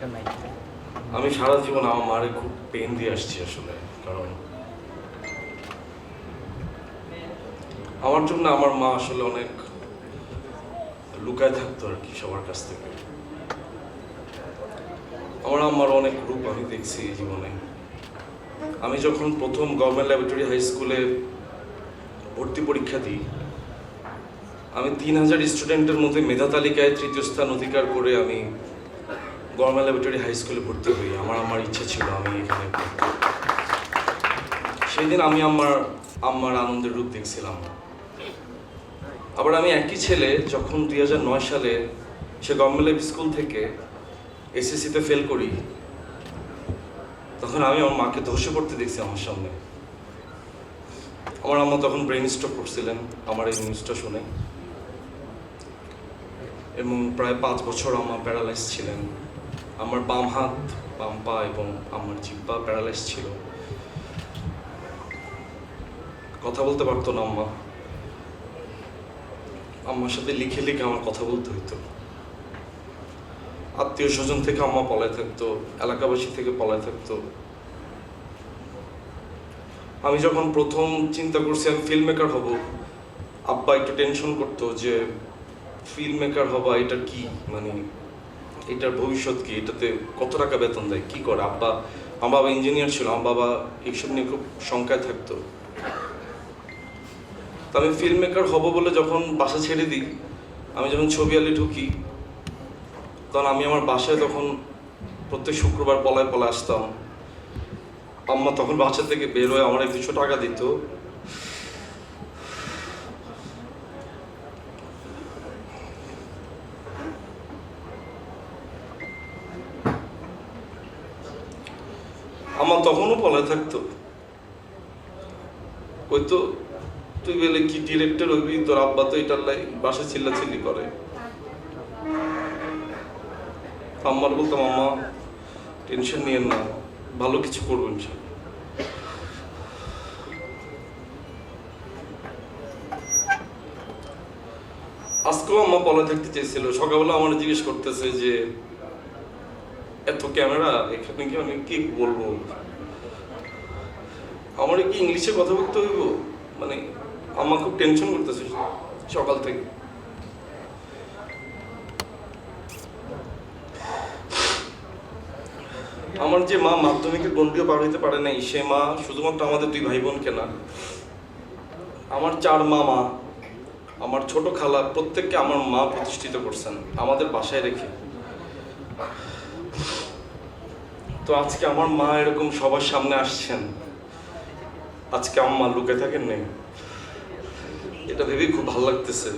একটা নাই। আমি সারা জীবন আমার মারে খুব পেন দিয়ে আসছি আসলে, কারণ আমার জন্য আমার মা আসলে অনেক লুকায় থাকতো আর কি সবার কাছ থেকে। আমার আম্মার অনেক রূপ আমি দেখছি এই জীবনে। আমি যখন প্রথম গভর্নমেন্ট ল্যাবরেটরি হাই স্কুলে ভর্তি পরীক্ষা দিই, আমি 3000 স্টুডেন্টের মধ্যে মেধা তালিকায় 3য় স্থান অধিকার করে আমি গভর্নমেন্ট ল্যাবরেটরি হাই স্কুলে ভর্তি হই। আমার ইচ্ছা ছিল আমি এখানে পড়তে। সেই দিন আমি আম্মার আনন্দের রূপ দেখছিলাম। আবার আমি একই ছেলে যখন 2009 সালে সে গভর্নমেন্ট ল্যাব স্কুল থেকে এসএসসিতে ফেল করি, তখন আমি আমার মাকে ধসে পড়তে দেখছি আমার সামনে। আমার আম্মা তখন ব্রেন স্ট্রোক করছিলেন আমার এই নিউজটা শুনে, এবং প্রায় 5 বছর আম্মা প্যারালাইজ ছিলেন। আমার বাম হাত, বাম পা এবং আমার জিহ্বা প্যারালাইজ ছিল। কথা বলতে পারতো না আম্মা। আম্মার সাথে লিখে লিখে আমার কথা বলতে হইতো। আত্মীয় স্বজন থেকে আম্মা পলায় থাকতো, এলাকাবাসী থেকে পলায় থাকতো। আমি যখন প্রথম চিন্তা করছি আমি ফিল্ম মেকার হব, আব্বা একটু টেনশন করতো যে ফিল্ম মেকার হবা এটা কি, মানে এটার ভবিষ্যৎ কি, এটাতে কত টাকা বেতন দেয়, কি করে। আমার বাবা ইঞ্জিনিয়ার ছিল, আমার বাবা এইসব নিয়ে খুব শঙ্কায় থাকতো। তো আমি ফিল্ম মেকার হব বলে যখন বাসা ছেড়ে দিই, আমি যখন ছবি আলি ঢুকি, তখন আমি আমার বাসায় তখন প্রত্যেক শুক্রবার পলায় আসতাম। আম্মা তখন বাসা থেকে বের হয়ে আমার 200 টাকা দিত। আমার তখনও পলায় থাকতো, ওই তো তুই বলে কি ডিরেক্টর হইবি, তোর আব্বা তো এটার লাই বাসা চিল্লাচিল্লি করে। আম্মার বলতাম আম্মা টেনশন নিয়েন না, ভালো কিছু করবো ইনশাল্লাহ। আজকেও আম্মা পলায় থাকতে চেয়েছিল। সকালবেলা আমার জিজ্ঞেস করতেছে যে এত ক্যামেরা এখানে, কি আমি কি বলবো, আমার কি ইংলিশে কথা বলতে হইব, মানে আম্মা খুব টেনশন করতেছে সকাল থেকে। আমার যে মা মাধ্যমিকের গণ্ডিও পার হইতে পারে নাই, সে মা শুধুমাত্র আমাদের 2 ভাই বোনকে না, আমার 4 মামা, আমার ছোট খালা, প্রত্যেককে আমার মা প্রতিষ্ঠিত করছেন আমাদের বাসায় রেখে। তো আজকে আমার মা এরকম সবার সামনে আসছেন, আজকে আম্মা লুকে থাকেন নেই, এটা ভেবেই খুব ভালো লাগতেছে।